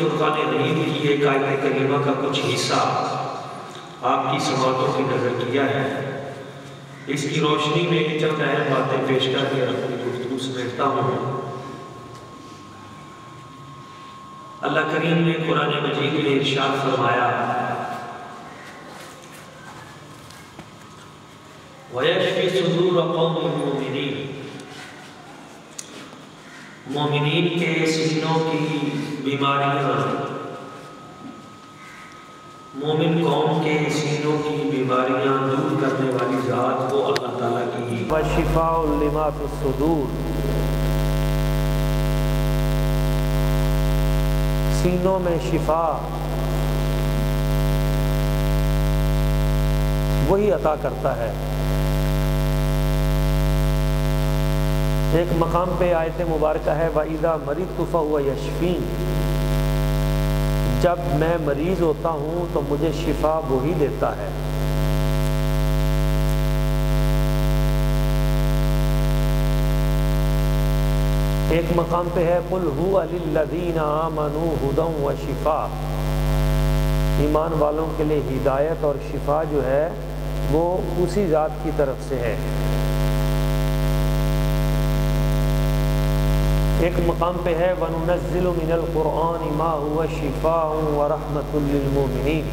فرقان حمید کی ایک آیت کریمہ کا کچھ حصہ آپ کی سماعتوں کی نظر کیا ہے۔ اس کی روشنی میں چند اہم باتیں پیش کر کے اپنی گفتگو سمیٹتا ہوں۔ اللہ کریم نے قرآن مجید میں ارشاد فرمایا وَيَشْفِي صُدُورَ قَوْمٍ مُؤْمِنِينَ، مومنین کے سینوں کی بیماریاں، مومن قوم کے سینوں کی بیماریاں دور کرنے والی ذات وہ اللہ تعالیٰ کی وَشِفَاءٌ لِمَا فِي الصُّدُورِ، سینوں میں شفا وہی عطا کرتا ہے۔ ایک مقام پہ آیت مبارکہ ہے وَإِذَا مَرِضْتُ فَهُوَ يَشْفِينِ، جب میں مریض ہوتا ہوں تو مجھے شفا وہی دیتا ہے۔ ایک مقام پہ ہے قُلْ هُوَ لِلَّذِينَ آمَنُوا هُدًى وَشِفَاء، ایمان والوں کے لیے ہدایت اور شفا جو ہے وہ اسی ذات کی طرف سے ہے۔ ایک مقام پہ ہے وَنُنَزِّلُ مِنَ الْقُرْآنِ مَا هُوَ شِفَاءٌ وَرَحْمَةٌ لِّلْمُؤْمِنِينَ،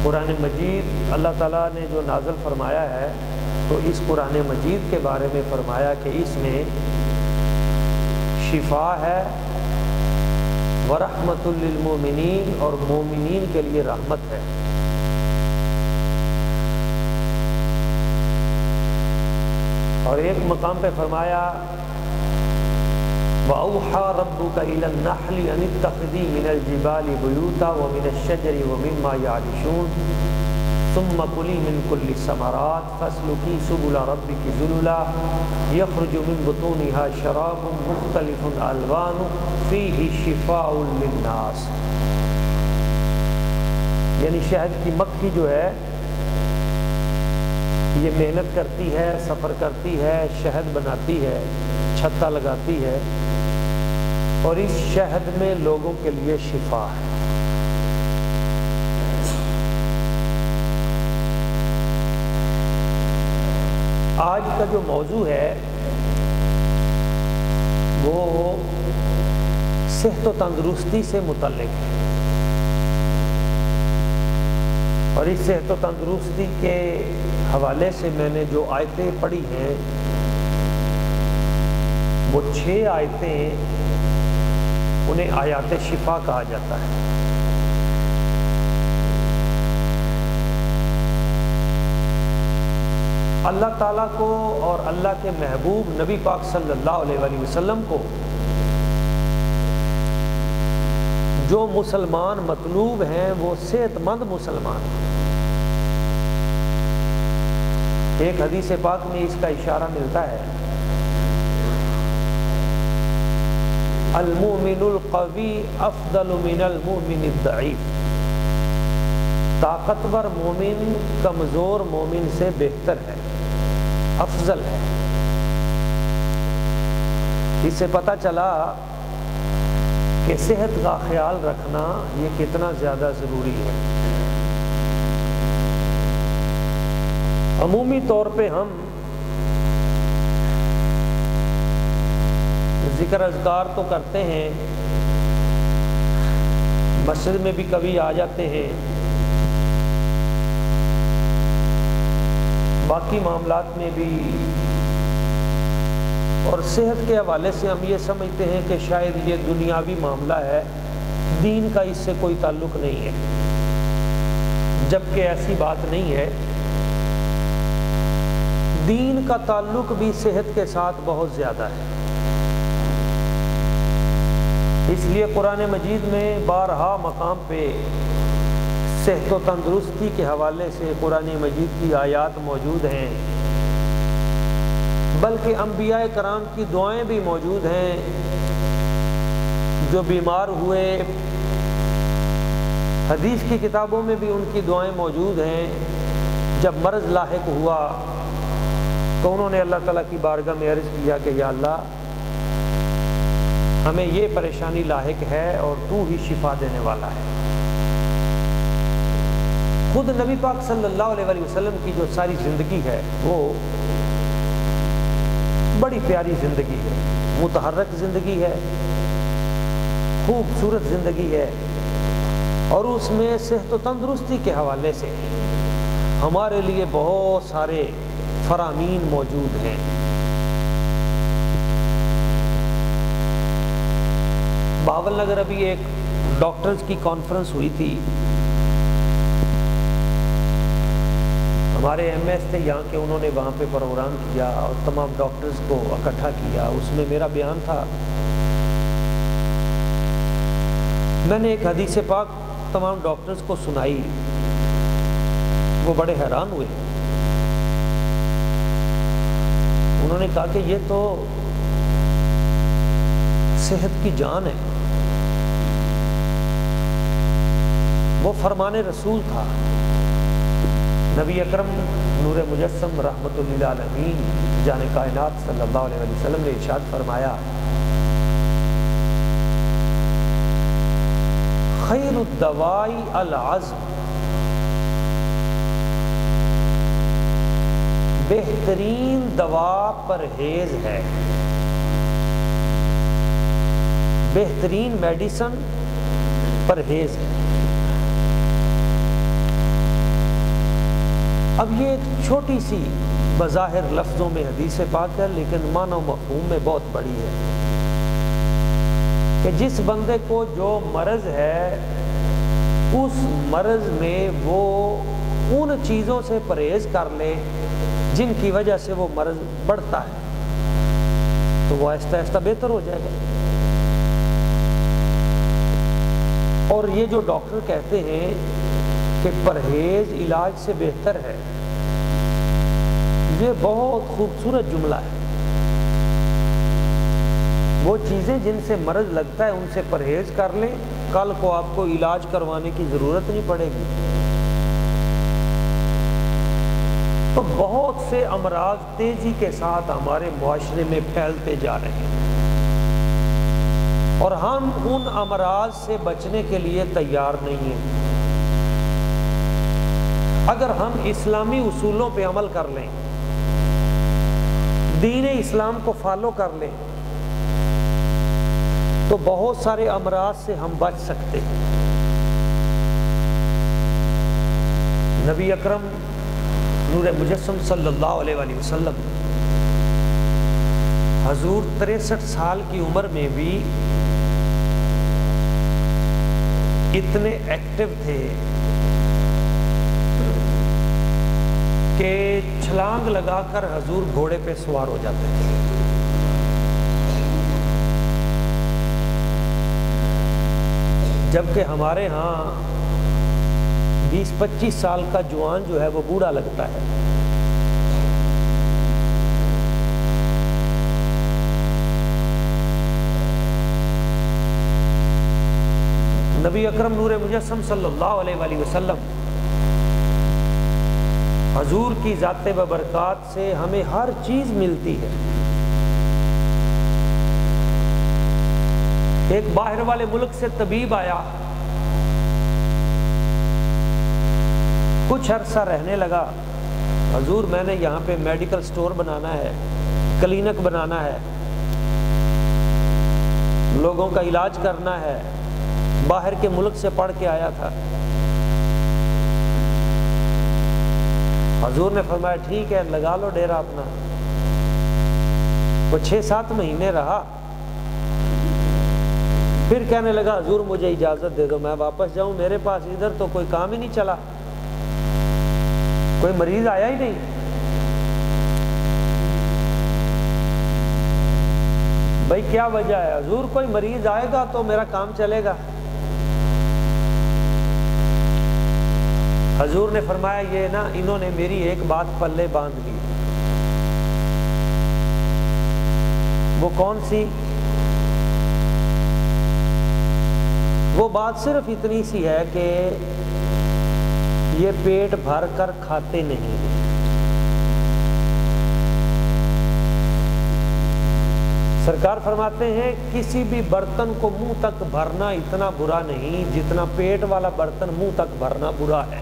قرآن مجید اللہ تعالیٰ نے جو نازل فرمایا ہے تو اس قرآن مجید کے بارے میں فرمایا کہ اس میں شفا ہے وَرَحْمَةٌ لِّلْمُؤْمِنِينَ، اور مومنین کے لیے رحمت ہے۔ اور ایک مقام پہ فرمایا وَأَوْحَى رَبُّكَ إِلَى النَّحْلِ أَنِ اتَّخِذِي مِنَ الْجِبَالِ بُيُوتًا وَمِنَ الشَّجَرِ وَمِمَّا يَعْرِشُونَ ثُمَّ كُلِي مِن كُلِّ الثَّمَرَاتِ فَاسْلُكِي سُبُلَ رَبِّكِ ذُلُلًا يَخْرُجُ مِن بُطُونِهَا شَرَابٌ مُخْتَلِفٌ أَلْوَانُهُ فِيهِ شِفَاءٌ لِلنَّاسِ، یعنی شہد کی مکھی جو ہے یہ محنت کرتی ہے، سفر کرتی ہے، شہد بناتی ہے، چھتا لگاتی ہے، اور اس شہد میں لوگوں کے لیے شفا ہے۔ آج کا جو موضوع ہے وہ صحت و تندرستی سے متعلق ہے، اور اس صحت و تندرستی کے حوالے سے میں نے جو آیتیں پڑھی ہیں وہ 6 آیتیں، انہیں آیات شفا کہا جاتا ہے۔ اللہ تعالیٰ کو اور اللہ کے محبوب نبی پاک صلی اللہ علیہ وآلہ وسلم کو جو مسلمان مطلوب ہیں وہ صحت مند مسلمان ہیں۔ ایک حدیث پاک میں اس کا اشارہ ملتا ہے المؤمن القوی افضل من المؤمن الضعیف، طاقتور مومن کمزور مومن سے بہتر ہے، افضل ہے۔ اس سے پتہ چلا کہ صحت کا خیال رکھنا یہ کتنا زیادہ ضروری ہے۔ عمومی طور پہ ہم ذکر اذکار تو کرتے ہیں، مسجد میں بھی کبھی آ جاتے ہیں، باقی معاملات میں بھی، اور صحت کے حوالے سے ہم یہ سمجھتے ہیں کہ شاید یہ دنیاوی معاملہ ہے، دین کا اس سے کوئی تعلق نہیں ہے، جبکہ ایسی بات نہیں ہے۔ دین کا تعلق بھی صحت کے ساتھ بہت زیادہ ہے۔ اس لیے قرآن مجید میں بارہا مقام پہ صحت و تندرستی کے حوالے سے قرآن مجید کی آیات موجود ہیں، بلکہ انبیاء کرام کی دعائیں بھی موجود ہیں۔ جو بیمار ہوئے حدیث کی کتابوں میں بھی ان کی دعائیں موجود ہیں۔ جب مرض لاحق ہوا تو انہوں نے اللہ تعالیٰ کی بارگاہ میں عرض کیا کہ یا اللہ ہمیں یہ پریشانی لاحق ہے اور تو ہی شفا دینے والا ہے۔ خود نبی پاک صلی اللہ علیہ وآلہ وسلم کی جو ساری زندگی ہے وہ بڑی پیاری زندگی ہے، متحرک زندگی ہے، خوبصورت زندگی ہے، اور اس میں صحت و تندرستی کے حوالے سے ہمارے لیے بہت سارے فرامین موجود ہیں۔ بہاول نگر ابھی ایک ڈاکٹرز کی کانفرنس ہوئی تھی، ہمارے ایم ایس تھے یہاں کے، انہوں نے وہاں پہ پروگرام کیا اور تمام ڈاکٹرز کو اکٹھا کیا۔ اس میں میرا بیان تھا، میں نے ایک حدیث پاک تمام ڈاکٹرز کو سنائی، وہ بڑے حیران ہوئے۔ انہوں نے کہا کہ یہ تو صحت کی جان ہے، وہ فرمان رسول تھا۔ نبی اکرم نور مجسم رحمت للعالمین جان کائنات صلی اللہ علیہ وسلم نے ارشاد فرمایا، خیر الدواء العزم، بہترین دوا پرہیز ہے، بہترین میڈیسن پرہیز ہے۔ اب یہ ایک چھوٹی سی بظاہر لفظوں میں حدیث پاک ہے، لیکن معنی و مفہوم میں بہت بڑی ہے کہ جس بندے کو جو مرض ہے اس مرض میں وہ ان چیزوں سے پرہیز کر لے جن کی وجہ سے وہ مرض بڑھتا ہے، تو وہ آہستہ آہستہ بہتر ہو جائے گا۔ اور یہ جو ڈاکٹر کہتے ہیں کہ پرہیز علاج سے بہتر ہے، یہ بہت خوبصورت جملہ ہے۔ وہ چیزیں جن سے مرض لگتا ہے ان سے پرہیز کر لیں، کل کو آپ کو علاج کروانے کی ضرورت نہیں پڑے گی۔ تو بہت سے امراض تیزی کے ساتھ ہمارے معاشرے میں پھیلتے جا رہے ہیں، اور ہم ان امراض سے بچنے کے لیے تیار نہیں ہیں۔ اگر ہم اسلامی اصولوں پہ عمل کر لیں، دین اسلام کو فالو کر لیں، تو بہت سارے امراض سے ہم بچ سکتے ہیں۔ نبی اکرم نور مجسم صلی اللہ علیہ وآلہ وسلم حضور 63 سال کی عمر میں بھی اتنے ایکٹیو تھے کہ چھلانگ لگا کر حضور گھوڑے پہ سوار ہو جاتے تھے۔ جبکہ ہمارے ہاں 20-25 سال کا جوان جو ہے وہ بوڑھا لگتا ہے۔ نبی اکرم نور مجسم صلی اللہ علیہ وآلہ وسلم حضور کی ذات ببرکات سے ہمیں ہر چیز ملتی ہے۔ ایک باہر والے ملک سے طبیب آیا، کچھ عرصہ رہنے لگا، حضور میں نے یہاں پہ میڈیکل سٹور بنانا ہے، کلینک بنانا ہے، لوگوں کا علاج کرنا ہے، باہر کے ملک سے پڑھ کے آیا تھا۔ حضور نے فرمایا ٹھیک ہے لگا لو ڈیرا اپنا۔ وہ 6-7 مہینے رہا، پھر کہنے لگا حضور مجھے اجازت دے دو میں واپس جاؤں، میرے پاس ادھر تو کوئی کام ہی نہیں چلا، کوئی مریض آیا ہی نہیں۔ بھائی کیا وجہ ہے؟ حضور کوئی مریض آئے گا تو میرا کام چلے گا۔ حضور نے فرمایا یہ نا انہوں نے میری ایک بات پلے باندھ لی۔ وہ کون سی؟ وہ بات صرف اتنی سی ہے کہ یہ پیٹ بھر کر کھاتے نہیں، سرکار فرماتے ہیں کسی بھی برتن کو منہ تک بھرنا اتنا برا نہیں جتنا پیٹ والا برتن منہ تک بھرنا برا ہے۔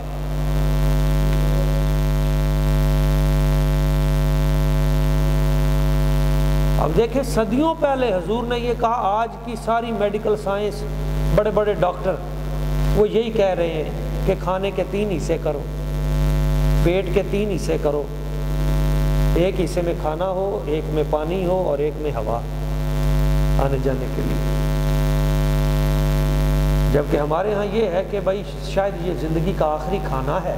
اب دیکھیں صدیوں پہلے حضور نے یہ کہا، آج کی ساری میڈیکل سائنس، بڑے بڑے ڈاکٹر وہ یہی کہہ رہے ہیں کہ کھانے کے 3 حصے کرو، پیٹ کے 3 حصے کرو، ایک حصے میں کھانا ہو، ایک میں پانی ہو اور ایک میں ہوا آنے جانے کے لیے۔ جبکہ ہمارے ہاں یہ ہے کہ بھائی شاید یہ زندگی کا آخری کھانا ہے،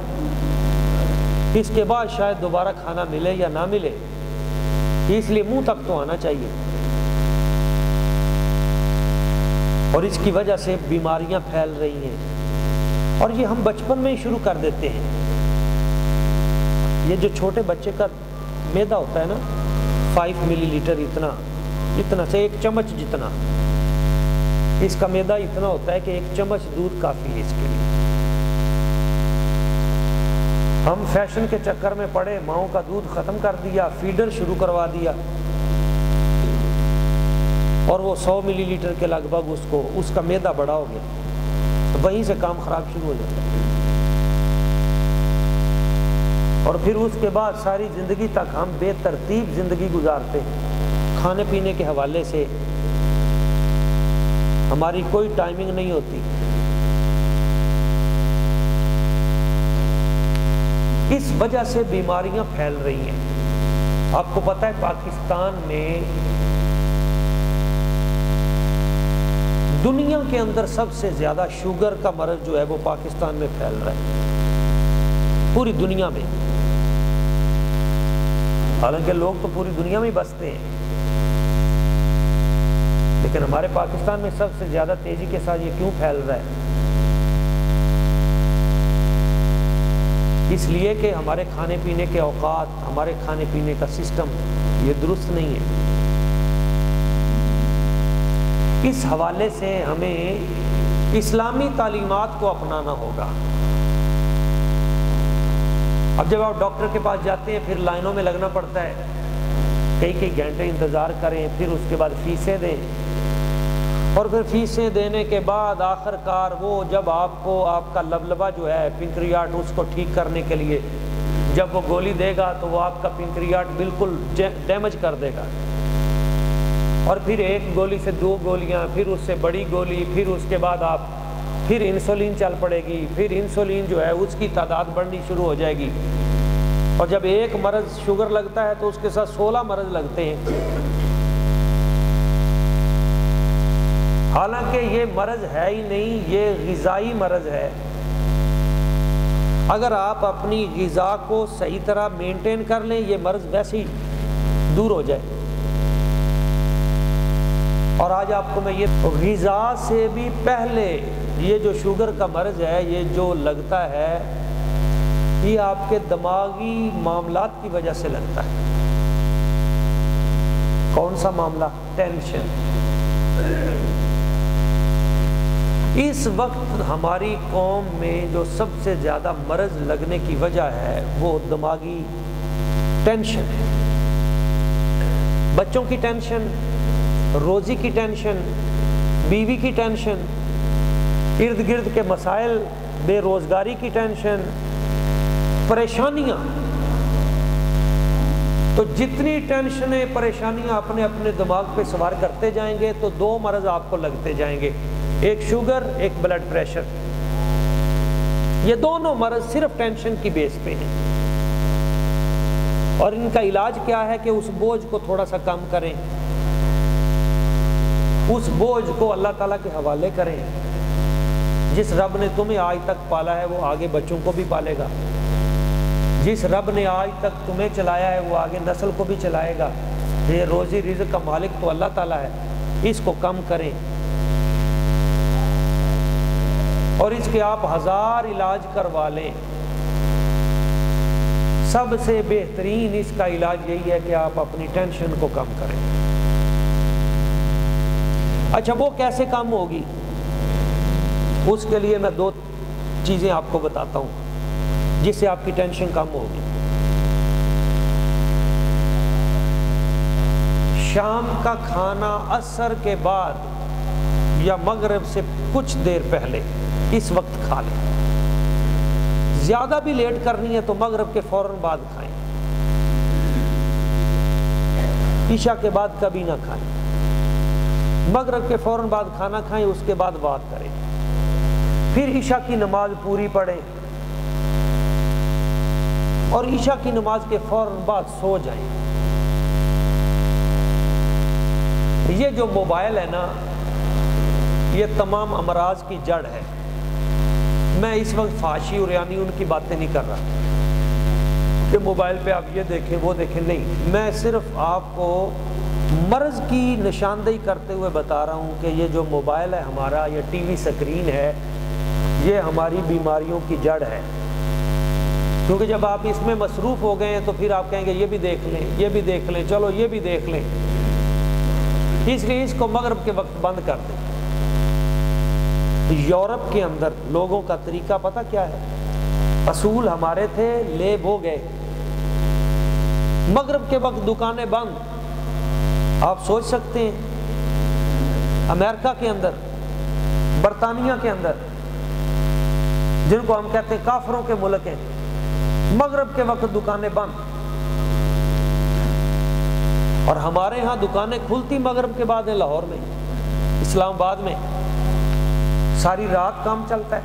اس کے بعد شاید دوبارہ کھانا ملے یا نہ ملے، اس لیے منہ تک تو آنا چاہیے، اور اس کی وجہ سے بیماریاں پھیل رہی ہیں، اور یہ ہم بچپن میں ہی شروع کر دیتے ہیں۔ یہ جو چھوٹے بچے کا میدا ہوتا ہے نا، 5 ملی لیٹر اتنا سے 1 چمچ جتنا، اس کا میدا اتنا ہوتا ہے کہ 1 چمچ دودھ کافی ہے اس کے لیے۔ ہم فیشن کے چکر میں پڑے، ماؤں کا دودھ ختم کر دیا، فیڈر شروع کروا دیا، اور وہ 100 ملی لیٹر کے لگ بھگ اس کا میدا بڑا ہو گیا، وہیں سے کام خراب شروع ہو جاتا ہے۔ اور پھر اس کے بعد ساری زندگی تک ہم بے ترتیب زندگی گزارتے ہیں، کھانے پینے کے حوالے سے ہماری کوئی ٹائمنگ نہیں ہوتی۔ اس وجہ سے بیماریاں پھیل رہی ہیں۔ آپ کو پتہ ہے پاکستان میں دنیا کے اندر سب سے زیادہ شوگر کا مرض جو ہے وہ پاکستان میں پھیل رہا ہے، پوری دنیا میں۔ حالانکہ لوگ تو پوری دنیا میں بستے ہیں، لیکن ہمارے پاکستان میں سب سے زیادہ تیزی کے ساتھ یہ کیوں پھیل رہا ہے؟ اس لیے کہ ہمارے کھانے پینے کے اوقات، ہمارے کھانے پینے کا سسٹم یہ درست نہیں ہے۔ اس حوالے سے ہمیں اسلامی تعلیمات کو اپنانا ہوگا۔ اب جب آپ ڈاکٹر کے پاس جاتے ہیں، پھر لائنوں میں لگنا پڑتا ہے، کئی گھنٹے انتظار کریں، پھر اس کے بعد فیسیں دیں، اور پھر فیسیں دینے کے بعد آخر کار وہ جب آپ کو آپ کا لبلبا جو ہے پنکریاٹ، اس کو ٹھیک کرنے کے لیے جب وہ گولی دے گا تو وہ آپ کا پنکریاٹ بالکل ڈیمیج کر دے گا، اور پھر 1 گولی سے 2 گولیاں، پھر اس سے بڑی گولی، پھر اس کے بعد پھر انسولین چل پڑے گی، پھر انسولین جو ہے اس کی تعداد بڑھنی شروع ہو جائے گی، اور جب ایک مرض شوگر لگتا ہے تو اس کے ساتھ 16 مرض لگتے ہیں۔ حالانکہ یہ مرض ہے ہی نہیں، یہ غذائی مرض ہے۔ اگر آپ اپنی غذا کو صحیح طرح مینٹین کر لیں، یہ مرض ویسے ہی دور ہو جائے۔ اور آج آپ کو میں یہ غذا سے بھی پہلے یہ جو شوگر کا مرض ہے، یہ جو لگتا ہے، یہ آپ کے دماغی معاملات کی وجہ سے لگتا ہے۔ کون سا معاملہ؟ ٹینشن۔ اس وقت ہماری قوم میں جو سب سے زیادہ مرض لگنے کی وجہ ہے وہ دماغی ٹینشن ہے۔ بچوں کی ٹینشن، روزی کی ٹینشن، بیوی کی ٹینشن، ارد گرد کے مسائل، بے روزگاری کی ٹینشن، پریشانیاں۔ تو جتنی ٹینشنیں، پریشانیاں اپنے اپنے دماغ پہ سوار کرتے جائیں گے تو 2 مرض آپ کو لگتے جائیں گے، ایک شوگر، ایک بلڈ پریشر۔ یہ دونوں مرض صرف ٹینشن کی بیس پہ ہیں، اور ان کا علاج کیا ہے کہ اس بوجھ کو تھوڑا سا کم کریں، اس بوجھ کو اللہ تعالیٰ کے حوالے کریں۔ جس رب نے تمہیں آج تک پالا ہے وہ آگے بچوں کو بھی پالے گا، جس رب نے آج تک تمہیں چلایا ہے وہ آگے نسل کو بھی چلائے گا۔ یہ روزی رزق کا مالک تو اللہ تعالیٰ ہے، اس کو کم کریں، اور اس کے آپ 1000 علاج کروا لیں۔ سب سے بہترین اس کا علاج یہی ہے کہ آپ اپنی ٹینشن کو کم کریں۔ اچھا، وہ کیسے کم ہوگی؟ اس کے لیے میں 2 چیزیں آپ کو بتاتا ہوں جس سے آپ کی ٹینشن کم ہوگی۔ شام کا کھانا عصر کے بعد یا مغرب سے کچھ دیر پہلے اس وقت کھا لیں. زیادہ بھی لیٹ کرنی ہے تو مغرب کے فوراً بعد کھائیں. عشاء کے بعد کبھی نہ کھائیں. مغرب کے فوراً بعد کھانا کھائیں, اس کے بعد بات کریں. پھر عشاء کی نماز پوری پڑھیں اور عشاء کی نماز کے فوراً بعد سو جائیں. یہ جو موبائل ہے نا, یہ تمام امراض کی جڑ ہے. میں اس وقت فحاشی اور یعنی ان کی باتیں نہیں کر رہا کہ موبائل پہ آپ یہ دیکھیں وہ دیکھیں, نہیں. میں صرف آپ کو مرض کی نشاندہی کرتے ہوئے بتا رہا ہوں کہ یہ جو موبائل ہے ہمارا, یہ ٹی وی سکرین ہے, یہ ہماری بیماریوں کی جڑ ہے. کیونکہ جب آپ اس میں مصروف ہو گئے ہیں تو پھر آپ کہیں گے یہ بھی دیکھ لیں, یہ بھی دیکھ لیں, چلو یہ بھی دیکھ لیں. اس لیے اس کو مغرب کے وقت بند کر دیں. یورپ کے اندر لوگوں کا طریقہ پتہ کیا ہے؟ اصول ہمارے تھے, لیب ہو گئے. مغرب کے وقت دکانیں بند. آپ سوچ سکتے ہیں امریکہ کے اندر, برطانیہ کے اندر, جن کو ہم کہتے ہیں کافروں کے ملک ہیں, مغرب کے وقت دکانیں بند. اور ہمارے ہاں دکانیں کھلتی مغرب کے بعد ہیں. لاہور میں, اسلام آباد میں ساری رات کام چلتا ہے,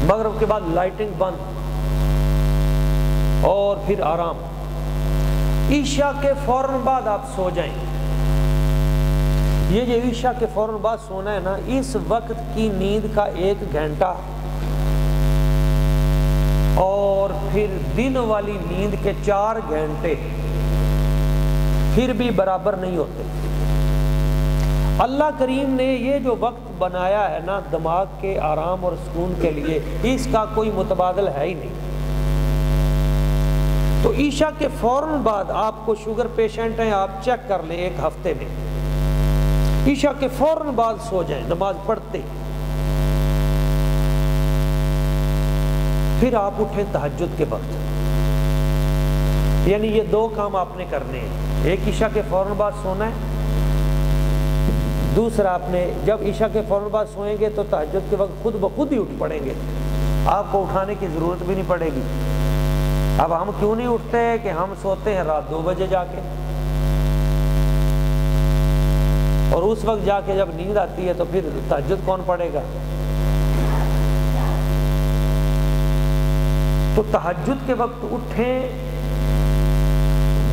مغرب کے بعد لائٹنگ بند اور پھر آرام. عشاء کے فوراً بعد آپ سو جائیں. یہ جو عشاء کے فوراً بعد سونا ہے نا, اس وقت کی نیند کا 1 گھنٹہ اور پھر دن والی نیند کے 4 گھنٹے پھر بھی برابر نہیں ہوتے. اللہ کریم نے یہ جو وقت بنایا ہے نا دماغ کے آرام اور سکون کے لیے, اس کا کوئی متبادل ہے ہی نہیں. تو عشاء کے فوراً بعد, آپ کو شوگر پیشنٹ ہیں آپ چیک کر لیں 1 ہفتے میں, عشاء کے فوراً بعد سو جائیں نماز پڑھتے. پھر آپ اٹھیں تہجد کے وقت. یعنی یہ 2 کام آپ نے کرنے ہیں. ایک عشاء کے فوراً بعد سونا ہے, دوسرا آپ نے جب عشاء کے فوراً بعد سوئیں گے تو تہجد کے وقت خود بخود ہی اٹھ پڑیں گے. آپ کو اٹھانے کی ضرورت بھی نہیں پڑے گی. اب ہم کیوں نہیں اٹھتے کہ ہم سوتے ہیں رات 2 بجے جا کے, اور اس وقت جا کے جب نیند آتی ہے تو پھر تہجد کون پڑھے گا؟ تو تہجد کے وقت اٹھیں,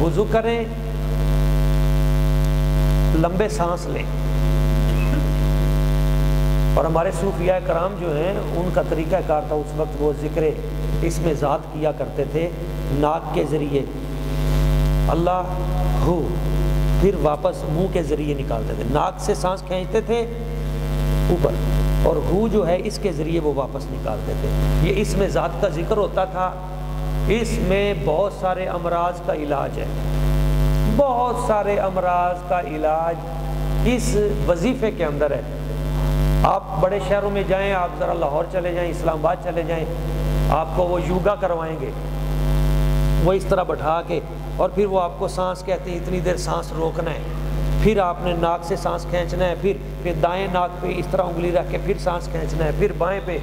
وضو کریں, لمبے سانس لیں. اور ہمارے صوفیاء کرام جو ہیں ان کا طریقہ کار تھا اس وقت, وہ ذکر اس میں ذات کیا کرتے تھے ناک کے ذریعے اللہ ہو, پھر واپس منہ کے ذریعے نکالتے تھے. ناک سے سانس کھینچتے تھے اوپر, اور ہو جو ہے اس کے ذریعے وہ واپس نکالتے تھے. یہ اس میں ذات کا ذکر ہوتا تھا. اس میں بہت سارے امراض کا علاج ہے, بہت سارے امراض کا علاج اس وظیفے کے اندر ہے. آپ بڑے شہروں میں جائیں, آپ ذرا لاہور چلے جائیں, اسلام آباد چلے جائیں, آپ کو وہ یوگا کروائیں گے, وہ اس طرح بٹھا کے, اور پھر وہ آپ کو سانس کہتے ہیں اتنی دیر سانس روکنا ہے, پھر آپ نے ناک سے سانس کھینچنا ہے, پھر دائیں ناک پہ اس طرح انگلی رکھ کے پھر سانس کھینچنا ہے, پھر بائیں پہ.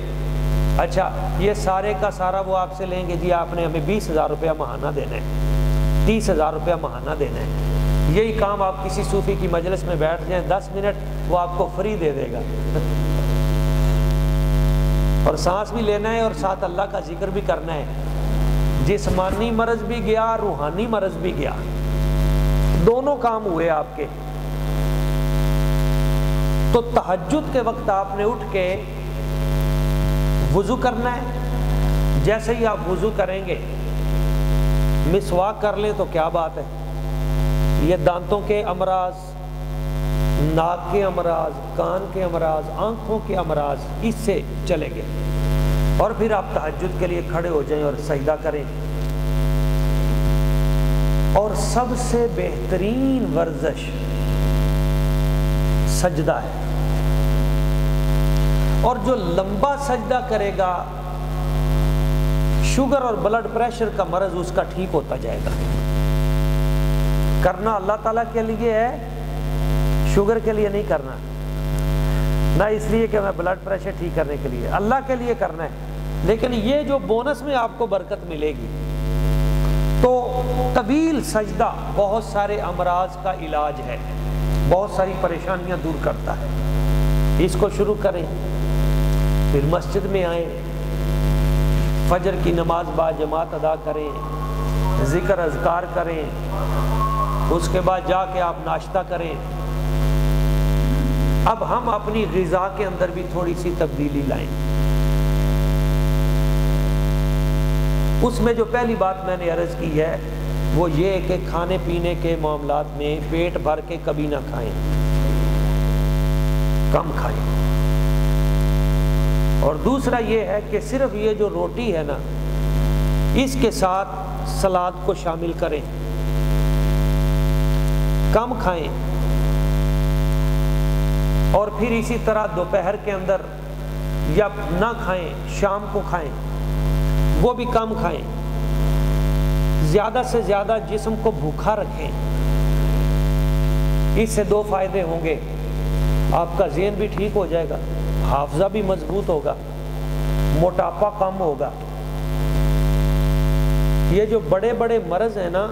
اچھا, یہ سارے کا سارا وہ آپ سے لیں گے جی آپ نے ہمیں 20,000 روپیہ ماہانہ دینا ہے, 30,000 روپیہ ماہانہ دینا ہے. یہی کام آپ کسی صوفی کی مجلس میں بیٹھ جائیں 10 منٹ, وہ آپ کو فری دے دے گا. اور سانس بھی لینا ہے اور ساتھ اللہ کا ذکر بھی کرنا ہے. جسمانی مرض بھی گیا, روحانی مرض بھی گیا, دونوں کام ہوئے آپ کے. تو تہجد کے وقت آپ نے اٹھ کے وضو کرنا ہے. جیسے ہی آپ وضو کریں گے مسواک کر لیں تو کیا بات ہے, یہ دانتوں کے امراض, ناک کے امراض, کان کے امراض, آنکھوں کے امراض اس سے چلیں گے. اور پھر آپ تہجد کے لیے کھڑے ہو جائیں اور سجدہ کریں. اور سب سے بہترین ورزش سجدہ ہے, اور جو لمبا سجدہ کرے گا شوگر اور بلڈ پریشر کا مرض اس کا ٹھیک ہوتا جائے گا. کرنا اللہ تعالیٰ کے لیے ہے، شوگر کے لیے نہیں کرنا، نہ اس لیے کہ میں بلڈ پریشر ٹھیک کرنے کے لیے، اللہ کے لیے کرنا ہے۔ لیکن یہ جو بونس میں آپ کو برکت ملے گی، تو طویل سجدہ بہت سارے امراض کا علاج ہے، بہت ساری پریشانیاں دور کرتا ہے۔ اس کو شروع کریں، پھر مسجد میں آئیں، فجر کی نماز با جماعت ادا کریں، ذکر اذکار کریں، اس کے بعد جا کے آپ ناشتہ کریں۔ اب ہم اپنی غذا کے اندر بھی تھوڑی سی تبدیلی لائیں۔ اس میں جو پہلی بات میں نے عرض کی ہے وہ یہ کہ کھانے پینے کے معاملات میں پیٹ بھر کے کبھی نہ کھائیں، کم کھائیں۔ اور دوسرا یہ ہے کہ صرف یہ جو روٹی ہے نا، اس کے ساتھ سلاد کو شامل کریں، کم کھائیں۔ اور پھر اسی طرح دوپہر کے اندر یا نہ کھائیں، شام کو کھائیں، وہ بھی کم کھائیں۔ زیادہ سے زیادہ جسم کو بھوکا رکھیں، اس سے دو فائدے ہوں گے، آپ کا ذہن بھی ٹھیک ہو جائے گا، حافظہ بھی مضبوط ہوگا، موٹاپا کم ہوگا۔ یہ جو بڑے بڑے مرض ہیں نا،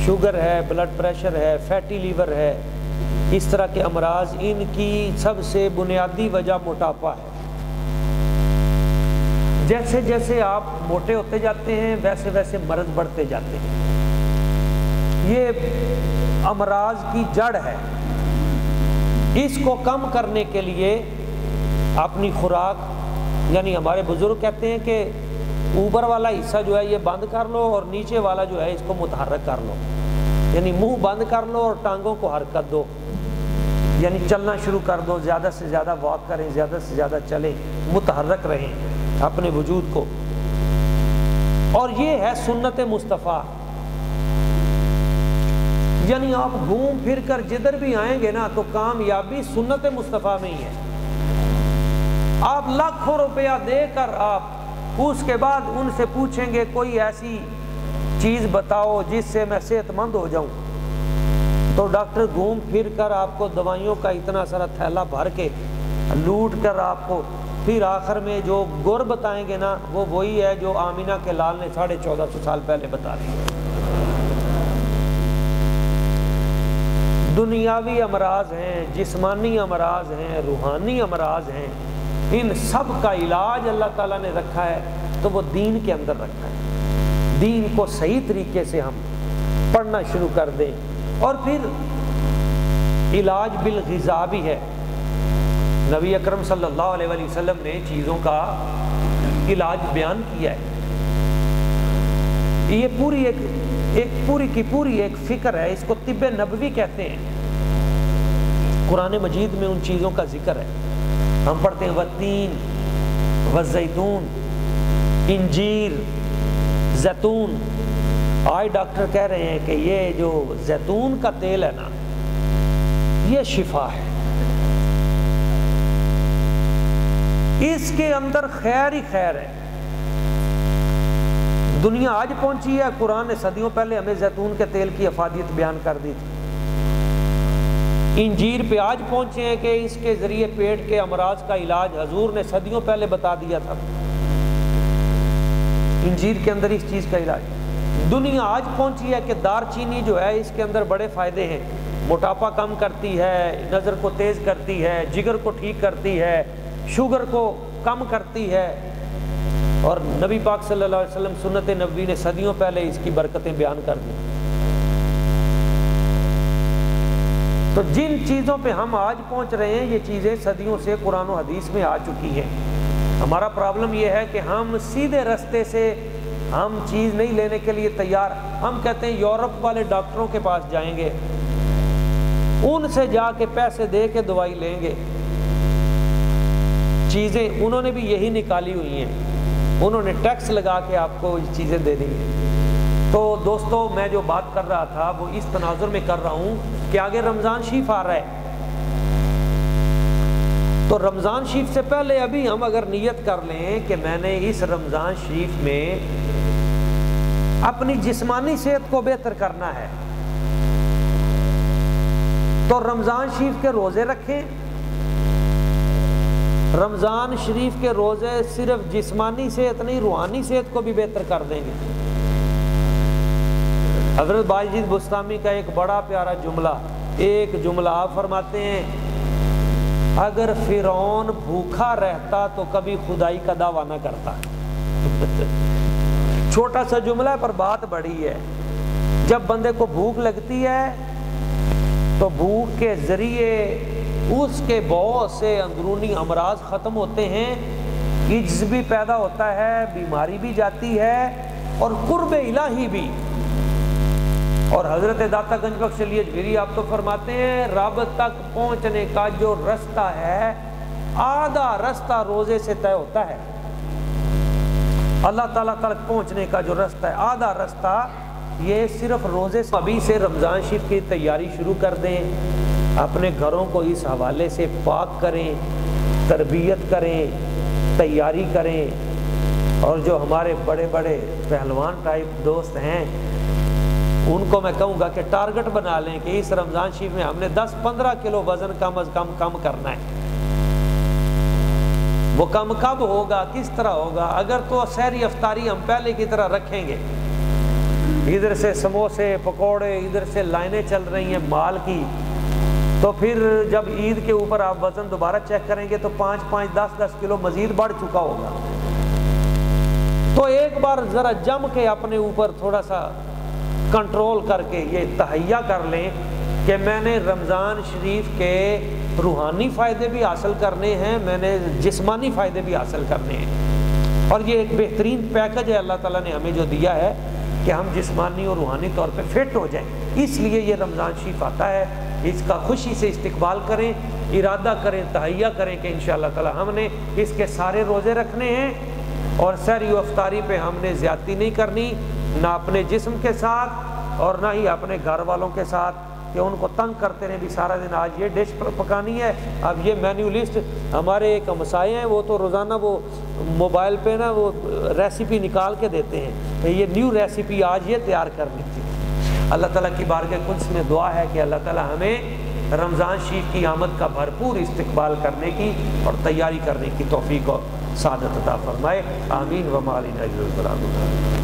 شوگر ہے، بلڈ پریشر ہے، فیٹی لیور ہے، اس طرح کے امراض، ان کی سب سے بنیادی وجہ موٹاپا ہے۔ جیسے جیسے آپ موٹے ہوتے جاتے ہیں ویسے ویسے مرض بڑھتے جاتے ہیں۔ یہ امراض کی جڑ ہے۔ اس کو کم کرنے کے لیے اپنی خوراک، یعنی ہمارے بزرگ کہتے ہیں کہ اوپر والا حصہ جو ہے یہ بند کر لو اور نیچے والا جو ہے اس کو متحرک کر لو، یعنی منہ بند کر لو اور ٹانگوں کو حرکت دو، یعنی چلنا شروع کر دو، زیادہ سے زیادہ واک کریں، زیادہ سے زیادہ چلیں، متحرک رہیں اپنے وجود کو۔ اور یہ ہے سنت مصطفیٰ، یعنی آپ گھوم پھر کر جدھر بھی آئیں گے نا تو کامیابی سنت مصطفیٰ میں ہی ہے۔ آپ لاکھوں روپیہ دے کر آپ اس کے بعد ان سے پوچھیں گے کوئی ایسی چیز بتاؤ جس سے میں صحت مند ہو جاؤں، تو ڈاکٹر گھوم پھر کر آپ کو دوائیوں کا اتنا سارا تھیلا بھر کے لوٹ کر آپ کو پھر آخر میں جو گر بتائیں گے نا، وہ وہی ہے جو آمینہ کے لال نے 1450 سال پہلے بتا دی۔ دنیاوی امراض ہیں، جسمانی امراض ہیں، روحانی امراض ہیں، ان سب کا علاج اللہ تعالیٰ نے رکھا ہے، تو وہ دین کے اندر رکھا ہے۔ دین کو صحیح طریقے سے ہم پڑھنا شروع کر دیں۔ اور پھر علاج بالغذا بھی ہے۔ نبی اکرم صلی اللہ علیہ وآلہ وسلم نے چیزوں کا علاج بیان کیا ہے۔ یہ پوری ایک پوری کی پوری ایک فکر ہے، اس کو طب نبوی کہتے ہیں۔ قرآن مجید میں ان چیزوں کا ذکر ہے۔ ہم پڑھتے ہیں والتین والزیتون، انجیر، زیتون۔ آج ڈاکٹر کہہ رہے ہیں کہ یہ جو زیتون کا تیل ہے نا، یہ شفا ہے، اس کے اندر خیر ہی خیر ہے۔ دنیا آج پہنچی ہے، قرآن نے صدیوں پہلے ہمیں زیتون کے تیل کی افادیت بیان کر دی تھی۔ انجیر پہ آج پہنچے ہیں کہ اس کے ذریعے پیٹ کے امراض کا علاج حضور نے صدیوں پہلے بتا دیا تھا، انجیر کے اندر اس چیز کا علاج۔ دنیا آج پہنچی ہے کہ دار چینی جو ہے اس کے اندر بڑے فائدے ہیں، موٹاپا کم کرتی ہے، نظر کو تیز کرتی ہے، جگر کو ٹھیک کرتی ہے، شوگر کو کم کرتی ہے۔ اور نبی پاک صلی اللہ علیہ وسلم سنت نبوی نے صدیوں پہلے اس کی برکتیں بیان کر دی۔ تو جن چیزوں پہ ہم آج پہنچ رہے ہیں، یہ چیزیں صدیوں سے قرآن و حدیث میں آ چکی ہیں۔ ہمارا پرابلم یہ ہے کہ ہم سیدھے رستے سے ہم چیز نہیں لینے کے لیے تیار۔ ہم کہتے ہیں یورپ والے ڈاکٹروں کے پاس جائیں گے، ان سے جا کے پیسے دے کے دوائی لیں گے۔ چیزیں انہوں نے بھی یہی نکالی ہوئی ہیں، انہوں نے ٹیکس لگا کے آپ کو یہ چیزیں دے دیں گے۔ تو دوستو، میں جو بات کر رہا تھا وہ اس تناظر میں کر رہا ہوں کہ آگے رمضان شریف آ رہا ہے، تو رمضان شریف سے پہلے ابھی ہم اگر نیت کر لیں کہ میں نے اس رمضان شریف میں اپنی جسمانی صحت کو بہتر کرنا ہے، تو رمضان شریف کے روزے رکھیں. رمضان شریف کے روزے صرف جسمانی صحت نہیں، روحانی صحت کو بھی بہتر کر دیں گے. حضرت باجید بستامی کا ایک بڑا پیارا جملہ، ایک جملہ آپ فرماتے ہیں، اگر فرعون بھوکا رہتا تو کبھی خدائی کا دعویٰ نہ کرتا. چھوٹا سا جملہ ہے پر بات بڑی ہے. جب بندے کو بھوک لگتی ہے تو بھوک کے ذریعے اس کے بہت سے اندرونی امراض ختم ہوتے ہیں، عجز بھی پیدا ہوتا ہے، بیماری بھی جاتی ہے اور قرب الہی بھی. اور حضرت داتا گنج بخش علی اجمیری آپ تو فرماتے ہیں رب تک پہنچنے کا جو رستہ ہے آدھا رستہ روزے سے طے ہوتا ہے. اللہ تعالیٰ تک پہنچنے کا جو رستہ ہے آدھا رستہ یہ صرف روزے سے. ابھی سے رمضان شریف کی تیاری شروع کر دیں، اپنے گھروں کو اس حوالے سے پاک کریں، تربیت کریں، تیاری کریں. اور جو ہمارے بڑے بڑے پہلوان ٹائپ دوست ہیں ان کو میں کہوں گا کہ ٹارگٹ بنا لیں کہ اس رمضان شریف میں ہم نے 10-15 کلو وزن کم از کم کرنا ہے. وہ کم کب ہوگا، کس طرح ہوگا؟ اگر تو سحری افطاری ہم پہلے کی طرح رکھیں گے، ادھر سے سموسے پکوڑے، ادھر سے لائنیں چل رہی ہیں مال کی، تو پھر جب عید کے اوپر آپ وزن دوبارہ چیک کریں گے تو 5-5, 10-10 کلو مزید بڑھ چکا ہوگا. تو ایک بار ذرا جم کے اپنے اوپر تھوڑا سا کنٹرول کر کے یہ تہیہ کر لیں کہ میں نے رمضان شریف کے روحانی فائدے بھی حاصل کرنے ہیں، میں نے جسمانی فائدے بھی حاصل کرنے ہیں. اور یہ ایک بہترین پیکج ہے اللہ تعالیٰ نے ہمیں جو دیا ہے کہ ہم جسمانی اور روحانی طور پہ فٹ ہو جائیں. اس لیے یہ رمضان شریف آتا ہے، اس کا خوشی سے استقبال کریں، ارادہ کریں، تہیہ کریں کہ انشاءاللہ تعالیٰ ہم نے اس کے سارے روزے رکھنے ہیں اور سحری و افطاری پہ ہم نے زیادتی نہیں کرنی، نہ اپنے جسم کے ساتھ اور نہ ہی اپنے گھر والوں کے ساتھ کہ ان کو تنگ کرتے رہیں بھی سارا دن آج یہ ڈش پکانی ہے. اب یہ مینیو لسٹ ہمارے ایک ہمسائے ہیں وہ تو روزانہ وہ موبائل پہ نا وہ ریسیپی نکال کے دیتے ہیں کہ یہ نیو ریسیپی آج یہ تیار کرنی تھی. اللہ تعالیٰ کی بارگاہ قدس میں دعا ہے کہ اللہ تعالیٰ ہمیں رمضان شریف کی آمد کا بھرپور استقبال کرنے کی اور تیاری کرنے کی توفیق اور سعادت عطا فرمائے. آمین و ما علینا الا البلاغ.